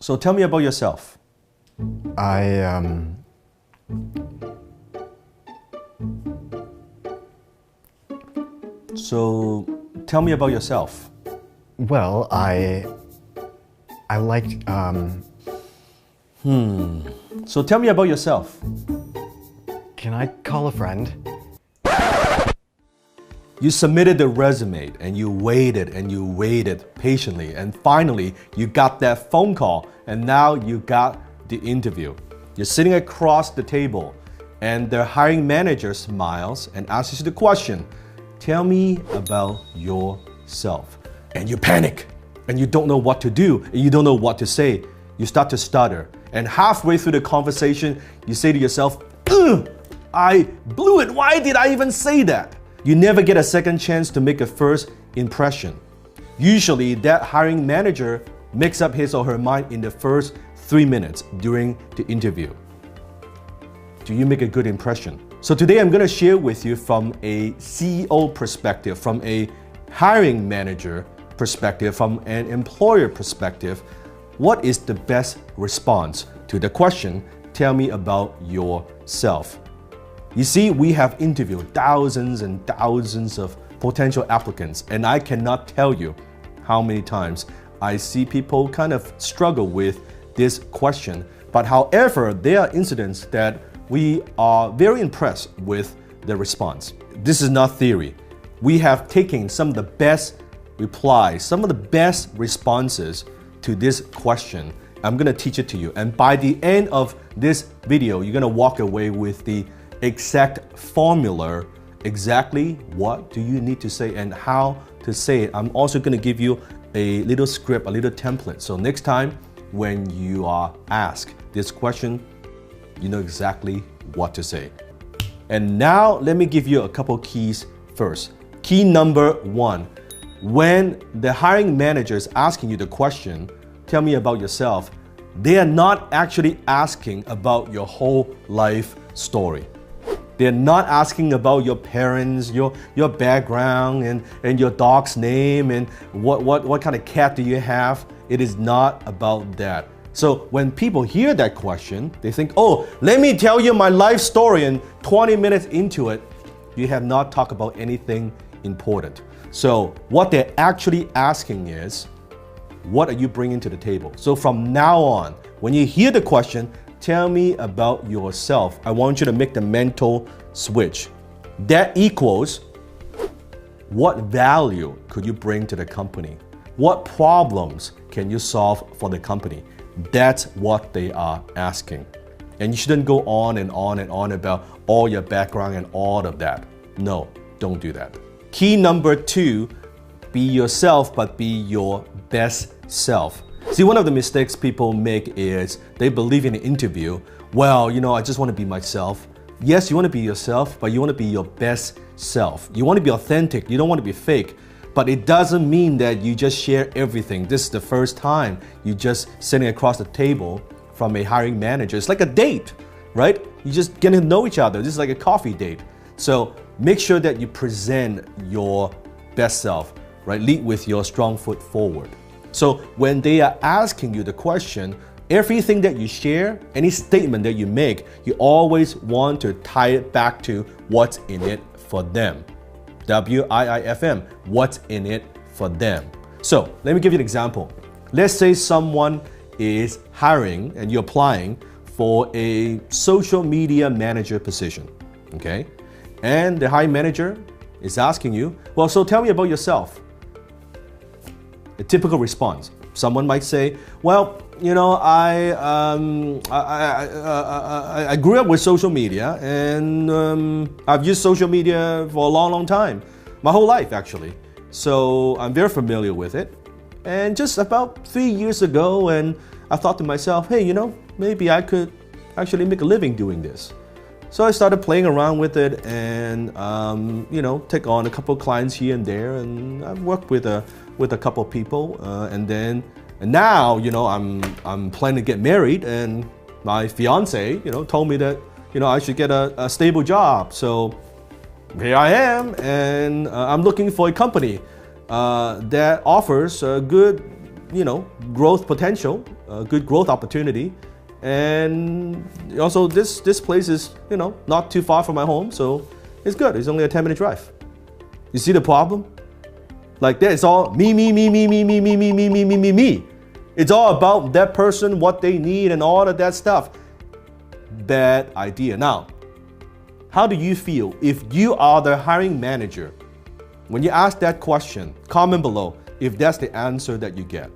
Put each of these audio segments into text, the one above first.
So tell me about yourself. So tell me about yourself. Well, I like, So tell me about yourself. Can I call a friend? You submitted the resume and you waited patiently, and finally you got that phone call, and now you got the interview. You're sitting across the table and the hiring manager smiles and asks you the question, tell me about yourself. And you panic and you don't know what to do and you don't know what to say. You start to stutter, and halfway through the conversation you say to yourself, ugh, I blew it. Why did I even say that? You never get a second chance to make a first impression. Usually that hiring manager makes up his or her mind in the first 3 minutes during the interview. Do you make a good impression? So today I'm going to share with you from a CEO perspective, from a hiring manager perspective, from an employer perspective, what is the best response to the question, tell me about yourself. You see, we have interviewed thousands and thousands of potential applicants, and I cannot tell you how many times I see people kind of struggle with this question. But however, there are incidents that we are very impressed with the response. This is not theory. We have taken some of the best replies, some of the best responses to this question. I'm gonna teach it to you. And by the end of this video, you're gonna walk away with the exact formula, exactly what do you need to say and how to say it. I'm also going to give you a little script, a little template. So next time when you are asked this question, you know exactly what to say. And now let me give you a couple keys first. Key number 1, when the hiring manager is asking you the question, tell me about yourself, they are not actually asking about your whole life story. They're not asking about your parents, your background, and your dog's name, and what kind of cat do you have. It is not about that. So when people hear that question, they think, oh, let me tell you my life story, and 20 minutes into it, you have not talked about anything important. So what they're actually asking is, what are you bringing to the table? So from now on, when you hear the question, tell me about yourself, I want you to make the mental switch. That equals, what value could you bring to the company? What problems can you solve for the company? That's what they are asking. And you shouldn't go on and on and on about all your background and all of that. No, don't do that. Key number 2, be yourself, but be your best self. See, one of the mistakes people make is they believe in an interview, well, you know, I just want to be myself. Yes, you want to be yourself, but you want to be your best self. You want to be authentic, you don't want to be fake. But it doesn't mean that you just share everything. This is the first time you just sitting across the table from a hiring manager. It's like a date, right? You just getting to know each other. This is like a coffee date. So make sure that you present your best self, right? Lead with your strong foot forward. So when they are asking you the question, everything that you share, any statement that you make, you always want to tie it back to what's in it for them. WIIFM, what's in it for them. So let me give you an example. Let's say someone is hiring and you're applying for a social media manager position, okay? And the hiring manager is asking you, well, so tell me about yourself. A typical response. Someone might say, well, you know, I grew up with social media, and I've used social media for a long, long time. My whole life, actually. So I'm very familiar with it. And just about 3 years ago, and I thought to myself, hey, you know, maybe I could actually make a living doing this. So I started playing around with it and, you know, take on a couple of clients here and there, and I've worked with a couple of people, and now, you know, I'm planning to get married, and my fiance, you know, told me that, you know, I should get a stable job. So here I am, and I'm looking for a company that offers a good growth potential, good growth opportunity. And also this place is, not too far from my home, so it's good. It's only a 10-minute drive. You see the problem? Like that, it's all me. It's all about that person, what they need, and all of that stuff. Bad idea. Now, how do you feel if you are the hiring manager? When you ask that question, comment below if that's the answer that you get.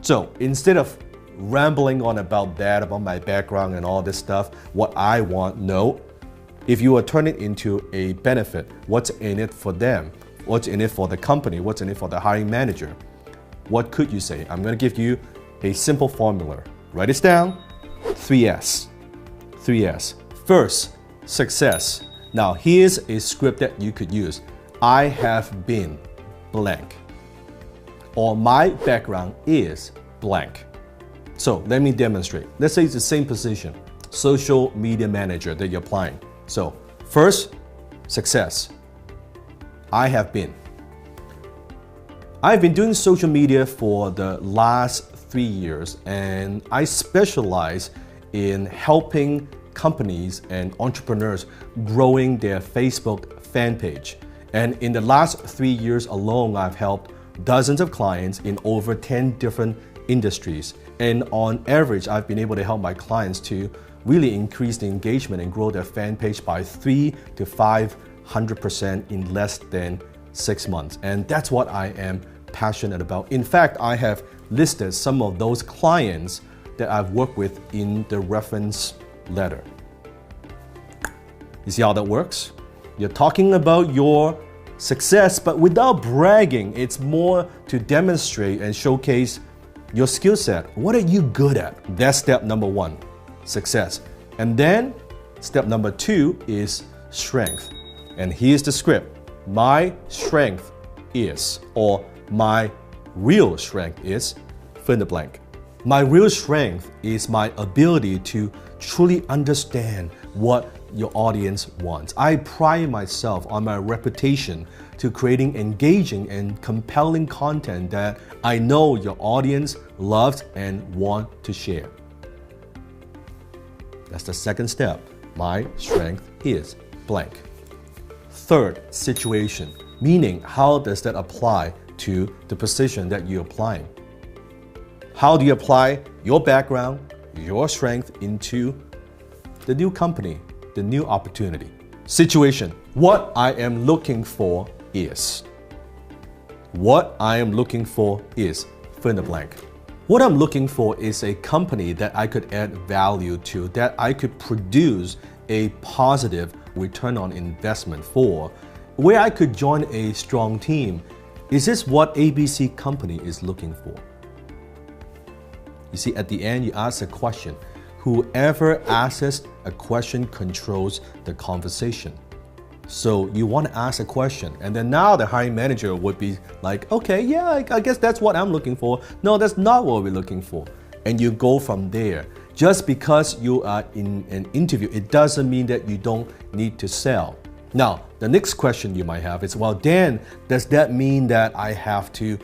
So instead of rambling on about that, about my background and all this stuff, what I want, no. If you are turning it into a benefit, what's in it for them? What's in it for the company? What's in it for the hiring manager? What could you say? I'm going to give you a simple formula. Write this down. 3S. 3S. First, success. Now, here's a script that you could use. I have been blank. Or my background is blank. So let me demonstrate. Let's say it's the same position, social media manager that you're applying. So first, success. I have been. I've been doing social media for the last 3 years, and I specialize in helping companies and entrepreneurs growing their Facebook fan page. And in the last 3 years alone, I've helped dozens of clients in over 10 different industries. And on average, I've been able to help my clients to really increase the engagement and grow their fan page by 300 to 500% in less than 6 months. And that's what I am passionate about. In fact, I have listed some of those clients that I've worked with in the reference letter. You see how that works? You're talking about your success, but without bragging. It's more to demonstrate and showcase your skill set. What are you good at? That's step number 1, success. And then step number 2 is strength. And here's the script. My strength is, or my real strength is, fill in the blank. My real strength is my ability to truly understand what your audience wants. I pride myself on my reputation to creating engaging and compelling content that I know your audience loves and want to share. That's the second step. My strength is blank. Third, situation, meaning how does that apply to the position that you're applying? How do you apply your background, your strength into the new company, the new opportunity? Situation, what I am looking for is. What I am looking for is, fill in the blank. What I'm looking for is a company that I could add value to, that I could produce a positive return on investment for, where I could join a strong team. Is this what ABC company is looking for? You see, at the end, you ask a question. Whoever asks a question controls the conversation. So you want to ask a question, and then now the hiring manager would be like, okay, yeah, I guess that's what I'm looking for. No, that's not what we're looking for. And you go from there. Just because you are in an interview, it doesn't mean that you don't need to sell. Now, the next question you might have is, well, Dan, does that mean that I have to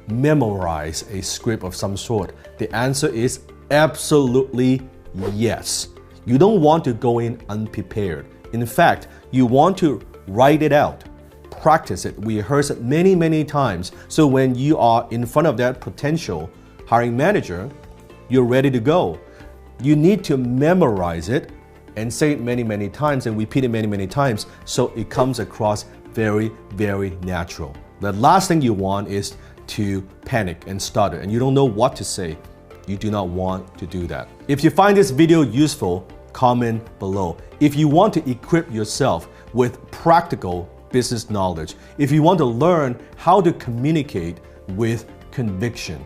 memorize a script of some sort? The answer is absolutely yes. You don't want to go in unprepared. In fact, you want to write it out, practice it, rehearse it many, many times. So when you are in front of that potential hiring manager, you're ready to go. You need to memorize it and say it many, many times and repeat it many, many times so it comes across very, very natural. The last thing you want is to panic and stutter and you don't know what to say. You do not want to do that. If you find this video useful, comment below. If you want to equip yourself with practical business knowledge, if you want to learn how to communicate with conviction,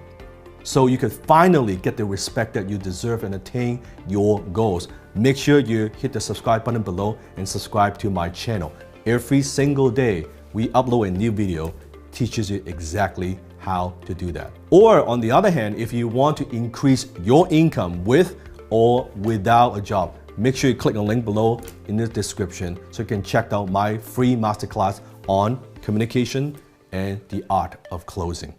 so you could finally get the respect that you deserve and attain your goals, make sure you hit the subscribe button below and subscribe to my channel. Every single day, we upload a new video, teaches you exactly how to do that. Or on the other hand, if you want to increase your income with or without a job, make sure you click the link below in the description so you can check out my free masterclass on communication and the art of closing.